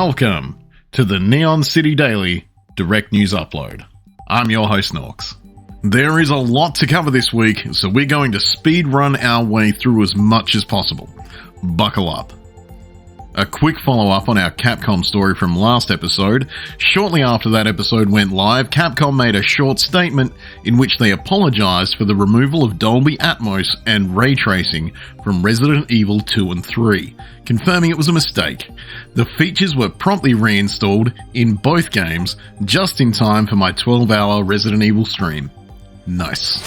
Welcome to the Neon City Daily Direct News Upload. I'm your host, Norks. There is a lot to cover this week, so we're going to speed run our way through as much as possible. Buckle up. A quick follow-up on our Capcom story from last episode. Shortly after that episode went live, Capcom made a short statement in which they apologised for the removal of Dolby Atmos and ray tracing from Resident Evil 2 and 3, confirming it was a mistake. The features were promptly reinstalled in both games, just in time for my 12-hour Resident Evil stream. Nice.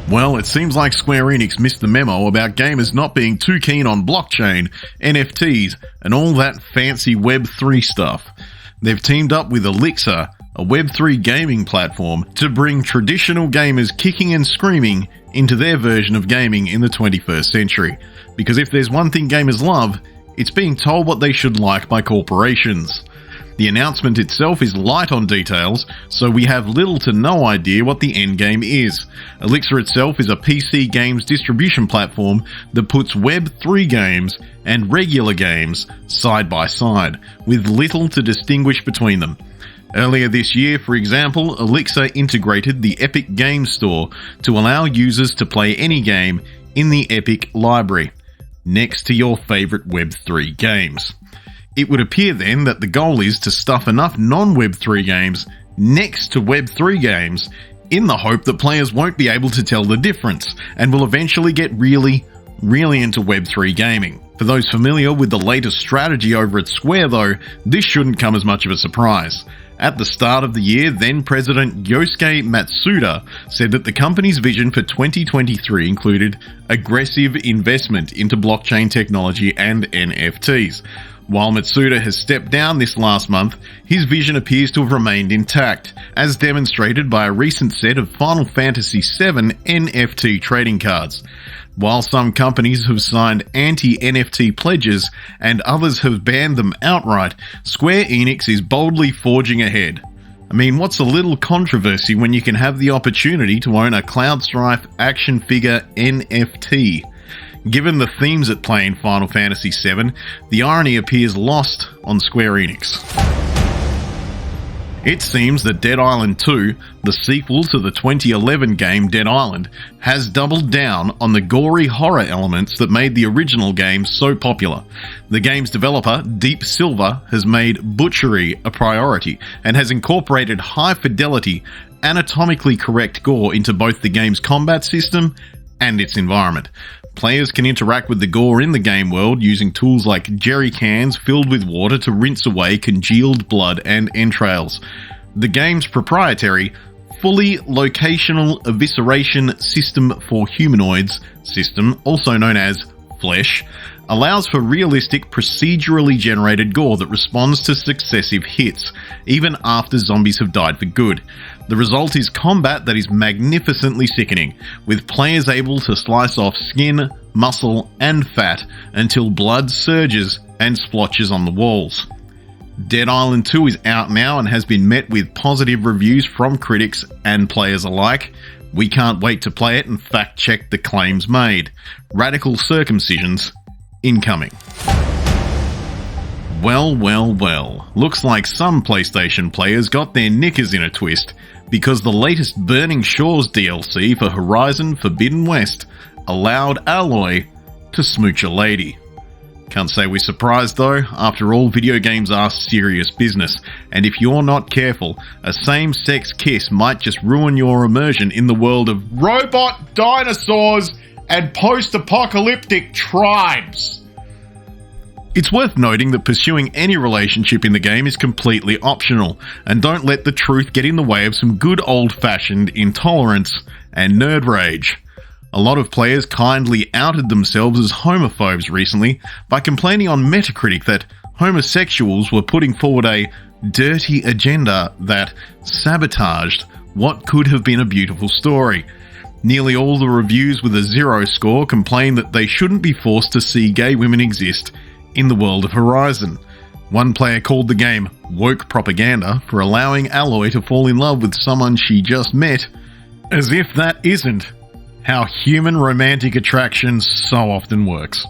Well, it seems like Square Enix missed the memo about gamers not being too keen on blockchain, NFTs, and all that fancy Web3 stuff. They've teamed up with Elixir, a Web3 gaming platform, to bring traditional gamers kicking and screaming into their version of gaming in the 21st century. Because if there's one thing gamers love, it's being told what they should like by corporations. The announcement itself is light on details, so we have little to no idea what the endgame is. Elixir itself is a PC games distribution platform that puts Web3 games and regular games side by side, with little to distinguish between them. Earlier this year, for example, Elixir integrated the Epic Games Store to allow users to play any game in the Epic library, next to your favourite Web3 games. It would appear then that the goal is to stuff enough non-Web3 games next to Web3 games in the hope that players won't be able to tell the difference and will eventually get really into Web3 gaming. For those familiar with the latest strategy over at Square though, this shouldn't come as much of a surprise. At the start of the year, then President Yosuke Matsuda said that the company's vision for 2023 included aggressive investment into blockchain technology and NFTs. While Matsuda has stepped down this last month, his vision appears to have remained intact, as demonstrated by a recent set of Final Fantasy VII NFT trading cards. While some companies have signed anti-NFT pledges and others have banned them outright, Square Enix is boldly forging ahead. I mean, what's a little controversy when you can have the opportunity to own a Cloud Strife action figure NFT? Given the themes at play in Final Fantasy VII, the irony appears lost on Square Enix. It seems that Dead Island 2, the sequel to the 2011 game Dead Island, has doubled down on the gory horror elements that made the original game so popular. The game's developer, Deep Silver, has made butchery a priority and has incorporated high-fidelity, anatomically correct gore into both the game's combat system and its environment. Players can interact with the gore in the game world using tools like jerry cans filled with water to rinse away congealed blood and entrails. The game's proprietary, fully locational evisceration system for humanoids system, also known as Flesh, allows for realistic, procedurally generated gore that responds to successive hits, even after zombies have died for good. The result is combat that is magnificently sickening, with players able to slice off skin, muscle, and fat until blood surges and splotches on the walls. Dead Island 2 is out now and has been met with positive reviews from critics and players alike. We can't wait to play it and fact-check the claims made. Radical circumcisions incoming. Well. Looks like some PlayStation players got their knickers in a twist, because the latest Burning Shores DLC for Horizon Forbidden West allowed Aloy to smooch a lady. Can't say we're surprised though, after all, video games are serious business, and if you're not careful, a same-sex kiss might just ruin your immersion in the world of robot dinosaurs and post-apocalyptic tribes. It's worth noting that pursuing any relationship in the game is completely optional, and don't let the truth get in the way of some good old-fashioned intolerance and nerd rage. A lot of players kindly outed themselves as homophobes recently by complaining on Metacritic that homosexuals were putting forward a dirty agenda that sabotaged what could have been a beautiful story. Nearly all the reviews with a 0 score complain that they shouldn't be forced to see gay women exist in the world of Horizon. One player called the game woke propaganda for allowing Aloy to fall in love with someone she just met, as if that isn't how human romantic attraction so often works.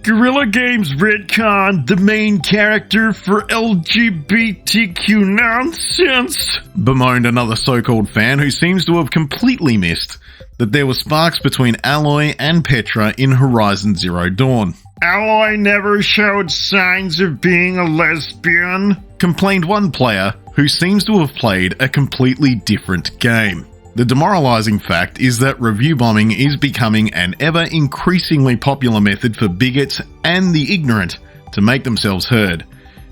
Guerrilla Games retconned the main character for LGBTQ nonsense, bemoaned another so-called fan who seems to have completely missed that there were sparks between Aloy and Petra in Horizon Zero Dawn. Aloy never showed signs of being a lesbian, complained one player who seems to have played a completely different game. The demoralizing fact is that review bombing is becoming an ever increasingly popular method for bigots and the ignorant to make themselves heard.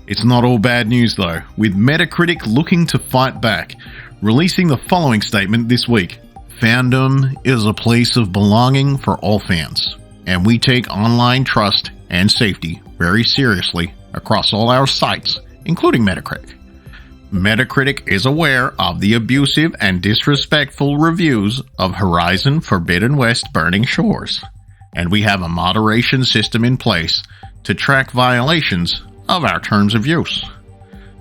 It's not all bad news though, with Metacritic looking to fight back, releasing the following statement this week. Fandom is a place of belonging for all fans, and we take online trust and safety very seriously across all our sites, including Metacritic. Metacritic is aware of the abusive and disrespectful reviews of Horizon Forbidden West Burning Shores, and we have a moderation system in place to track violations of our terms of use.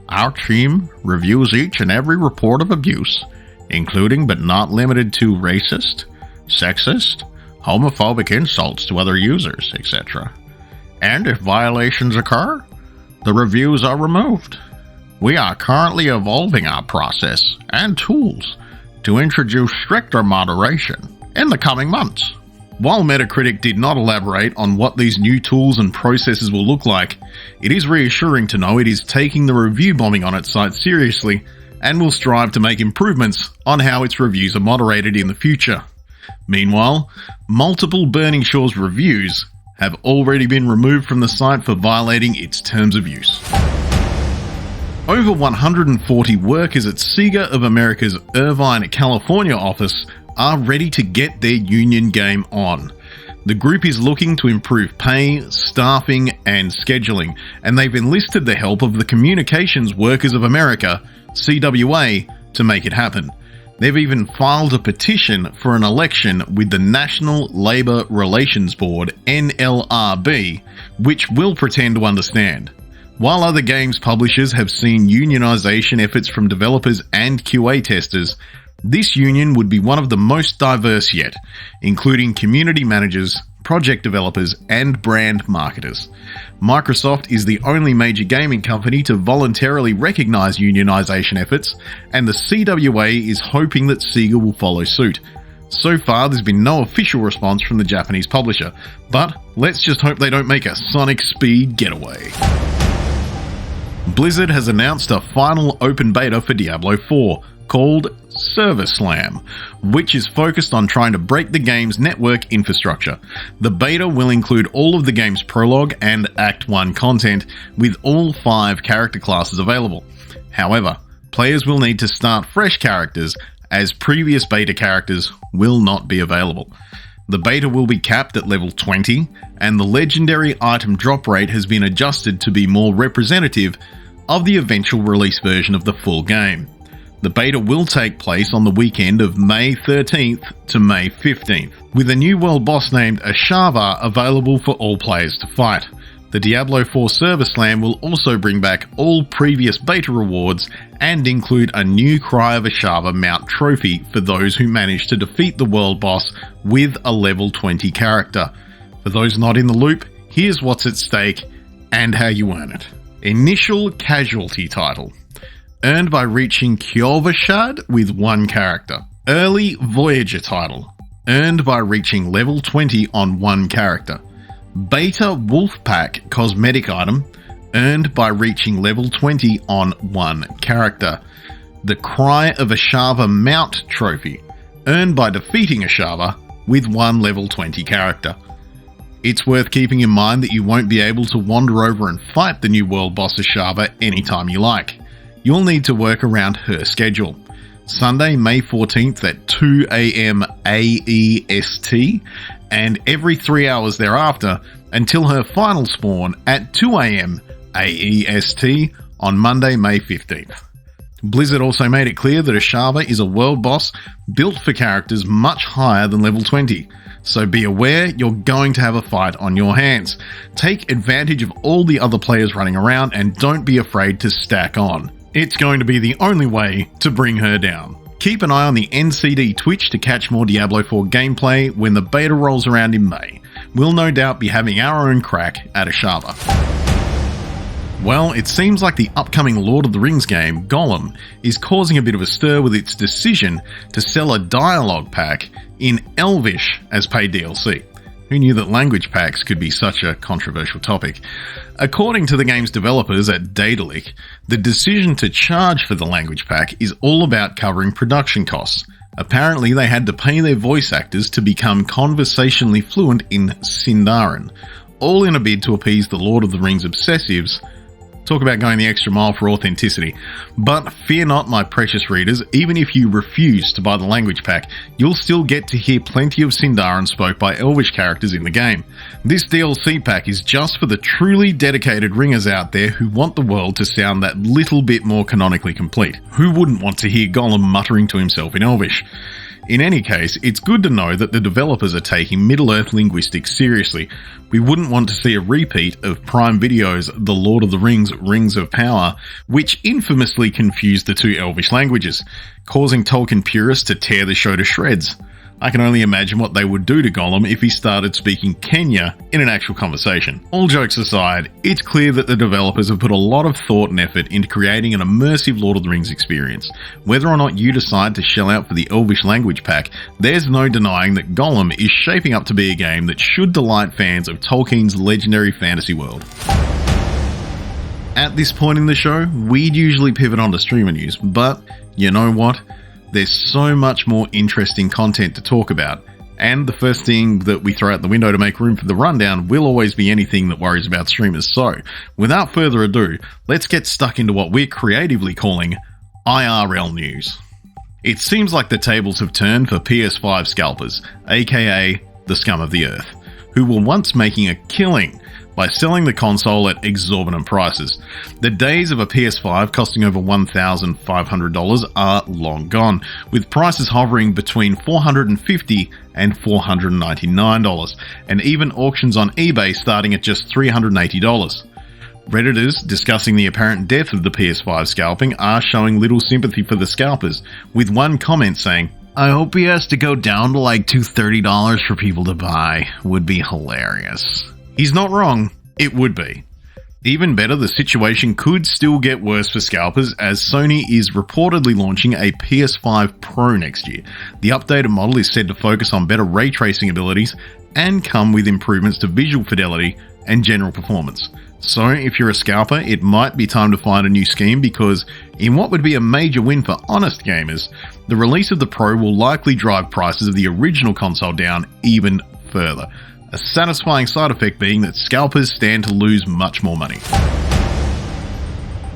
Our team reviews each and every report of abuse, including but not limited to racist, sexist, homophobic insults to other users, etc. And if violations occur, the reviews are removed. We are currently evolving our process and tools to introduce stricter moderation in the coming months. While Metacritic did not elaborate on what these new tools and processes will look like, it is reassuring to know it is taking the review bombing on its site seriously and will strive to make improvements on how its reviews are moderated in the future. Meanwhile, multiple Burning Shores reviews have already been removed from the site for violating its terms of use. Over 140 workers at Sega America's Irvine, California office are ready to get their union game on. The group is looking to improve pay, staffing, and scheduling, and they've enlisted the help of the Communications Workers of America, CWA, to make it happen. They've even filed a petition for an election with the National Labor Relations Board, NLRB, which will pretend to understand. While other games publishers have seen unionization efforts from developers and QA testers, this union would be one of the most diverse yet, including community managers, project developers, and brand marketers. Microsoft is the only major gaming company to voluntarily recognize unionization efforts, and the CWA is hoping that Sega will follow suit. So far, there's been no official response from the Japanese publisher, but let's just hope they don't make a Sonic Speed getaway. Blizzard has announced a final open beta for Diablo 4, called Server Slam, which is focused on trying to break the game's network infrastructure. The beta will include all of the game's prologue and Act 1 content, with all 5 character classes available. However, players will need to start fresh characters, as previous beta characters will not be available. The beta will be capped at level 20, and the legendary item drop rate has been adjusted to be more representative of the eventual release version of the full game. The beta will take place on the weekend of May 13th to May 15th, with a new world boss named Ashava available for all players to fight. The Diablo 4 Server Slam will also bring back all previous beta rewards and include a new Cry of Ashava mount trophy for those who manage to defeat the world boss with a level 20 character. For those not in the loop, here's what's at stake and how you earn it. Initial Casualty title. Earned by reaching Kjolvashad with 1 character. Early Voyager title. Earned by reaching level 20 on 1 character. Beta Wolfpack cosmetic item. Earned by reaching level 20 on 1 character. The Cry of Ashava mount trophy. Earned by defeating Ashava with 1 level 20 character. It's worth keeping in mind that you won't be able to wander over and fight the new world boss Ashava anytime you like. You'll need to work around her schedule. Sunday, May 14th at 2 AM AEST, and every 3 hours thereafter until her final spawn at 2 AM AEST on Monday, May 15th. Blizzard also made it clear that Ashava is a world boss built for characters much higher than level 20, so be aware you're going to have a fight on your hands. Take advantage of all the other players running around and don't be afraid to stack on. It's going to be the only way to bring her down. Keep an eye on the NCD Twitch to catch more Diablo 4 gameplay when the beta rolls around in May. we'll no doubt be having our own crack at a Shaba. Well, it seems like the upcoming Lord of the Rings game, Gollum, is causing a bit of a stir with its decision to sell a dialogue pack in Elvish as paid DLC. Who knew that language packs could be such a controversial topic? According to the game's developers at Daedalic, the decision to charge for the language pack is all about covering production costs. Apparently, they had to pay their voice actors to become conversationally fluent in Sindarin, all in a bid to appease the Lord of the Rings obsessives. Talk about going the extra mile for authenticity. But fear not, my precious readers, even if you refuse to buy the language pack, you'll still get to hear plenty of Sindarin spoke by Elvish characters in the game. This DLC pack is just for the truly dedicated ringers out there who want the world to sound that little bit more canonically complete. Who wouldn't want to hear Gollum muttering to himself in Elvish? In any case, it's good to know that the developers are taking Middle-earth linguistics seriously. We wouldn't want to see a repeat of Prime Video's The Lord of the Rings Rings of Power, which infamously confused the two Elvish languages, causing Tolkien purists to tear the show to shreds. I can only imagine what they would do to Gollum if he started speaking Kenya in an actual conversation. All jokes aside, it's clear that the developers have put a lot of thought and effort into creating an immersive Lord of the Rings experience. Whether or not you decide to shell out for the Elvish language pack, there's no denying that Gollum is shaping up to be a game that should delight fans of Tolkien's legendary fantasy world. At this point in the show, we'd usually pivot onto streamer news, but you know what? There's so much more interesting content to talk about, and the first thing that we throw out the window to make room for the rundown will always be anything that worries about streamers. So, without further ado, let's get stuck into what we're creatively calling IRL news. It seems like the tables have turned for PS5 scalpers, aka the scum of the earth, who were once making a killing by selling the console at exorbitant prices. The days of a PS5 costing over $1,500 are long gone, with prices hovering between $450 and $499, and even auctions on eBay starting at just $380. Redditors discussing the apparent death of the PS5 scalping are showing little sympathy for the scalpers, with one comment saying, "I hope he has to go down to like $230 for people to buy. Would be hilarious." He's not wrong, it would be. Even better, the situation could still get worse for scalpers, as Sony is reportedly launching a PS5 Pro next year. The updated model is said to focus on better ray tracing abilities and come with improvements to visual fidelity and general performance. So if you're a scalper, it might be time to find a new scheme, because in what would be a major win for honest gamers, the release of the Pro will likely drive prices of the original console down even further. A satisfying side effect being that scalpers stand to lose much more money.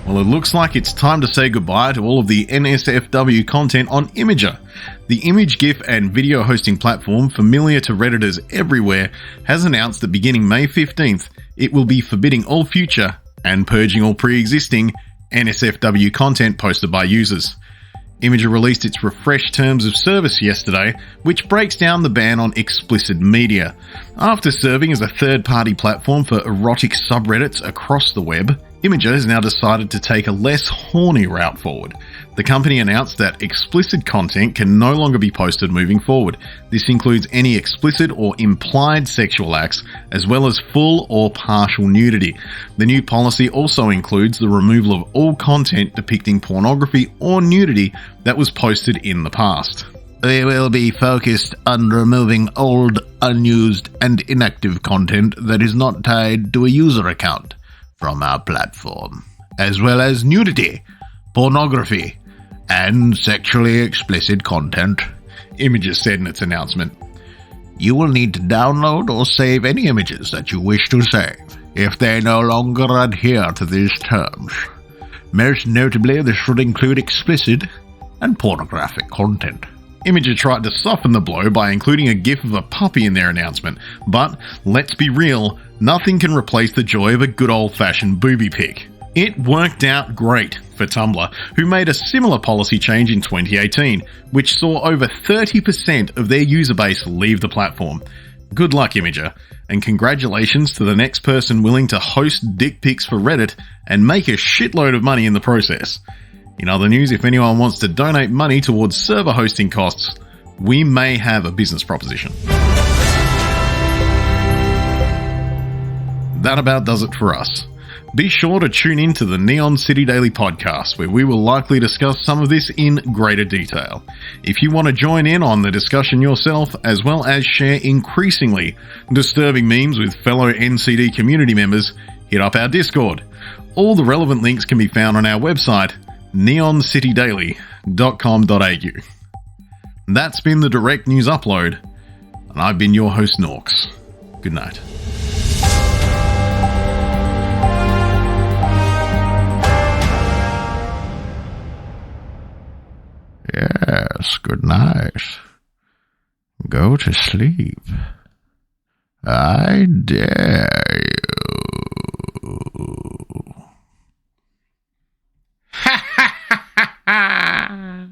Well, it looks like it's time to say goodbye to all of the NSFW content on Imgur. The image, GIF and video hosting platform, familiar to Redditors everywhere, has announced that beginning May 15th, it will be forbidding all future and purging all pre-existing NSFW content posted by users. Imgur released its refreshed terms of service yesterday, which breaks down the ban on explicit media. After serving as a third-party platform for erotic subreddits across the web, Imgur has now decided to take a less horny route forward. The company announced that explicit content can no longer be posted moving forward. This includes any explicit or implied sexual acts, as well as full or partial nudity. The new policy also includes the removal of all content depicting pornography or nudity that was posted in the past. We will be focused on removing old, unused, and inactive content that is not tied to a user account from our platform, as well as nudity, pornography, and sexually explicit content, Imgur said in its announcement. You will need to download or save any images that you wish to save, if they no longer adhere to these terms. Most notably, this should include explicit and pornographic content. Imgur tried to soften the blow by including a gif of a puppy in their announcement, but let's be real, nothing can replace the joy of a good old-fashioned booby pic. It worked out great for Tumblr, who made a similar policy change in 2018, which saw over 30% of their user base leave the platform. Good luck, Imgur, and congratulations to the next person willing to host dick pics for Reddit and make a shitload of money in the process. In other news, if anyone wants to donate money towards server hosting costs, we may have a business proposition. that about does it for us. Be sure to tune in to the Neon City Daily podcast, where we will likely discuss some of this in greater detail. If you want to join in on the discussion yourself, as well as share increasingly disturbing memes with fellow NCD community members, hit up our Discord. All the relevant links can be found on our website, neoncitydaily.com.au. That's been the Direct News Upload, and I've been your host, Norks. Good night. Yes, good night. Go to sleep. I dare you. Ha ha ha ha ha!